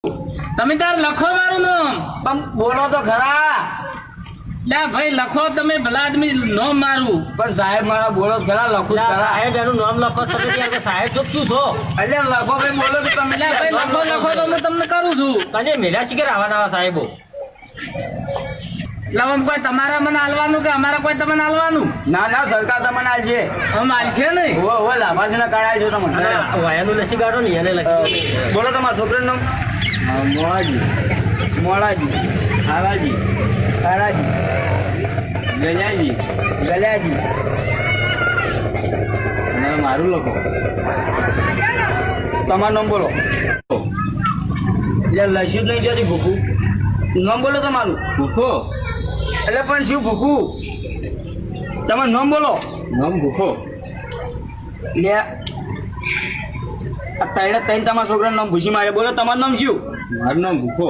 તમે તાર લખો મારું નામ. પણ બોલો તો ખરા. લે ભાઈ લખો તમે ભલા આદમી નામ મારું. પણ સાહેબ મારા બોલો ખરા, લખું જ ખરા. સાહેબ એનું નામ લખો તમે કે સાહેબ તો શું છો? અલ્યા લખો ભાઈ, બોલો તો તમે. લે ભાઈ લખો તો હું તમને કરું છું. કને મેળા શીખર આવવાના સાહેબો? લવમ કોઈ તમારા મને આલવાનું કે અમારા કોઈ તમને આલવાનું? ના ના, સરકાર તમને આલશે. આમ આલશે નહીં. ઓ લાભાર્થીના કાર્ડ આવજો તમને. વાયાનું લસી કાઢો ને એને લખી બોલો તમારા છોકરાનું નામ. મોળાજી, મોળાજી, હારાજી, હારાજી, ગલિયાજી, ગલિયાજી. અને મારું લખો. તમારું નામ બોલો. એટલે લસ્યું જ નહીં જોતી ભૂખું. નામ બોલો તમારું. ભૂખો એટલે પણ શું ભૂખું? તમારું નામ બોલો. નામ ભૂખો. એટલે આ ત્રણ તમારા છોકરાનું નામ ભૂસી મારે. બોલો તમારું નામ શું? મારું નામ ભૂખો.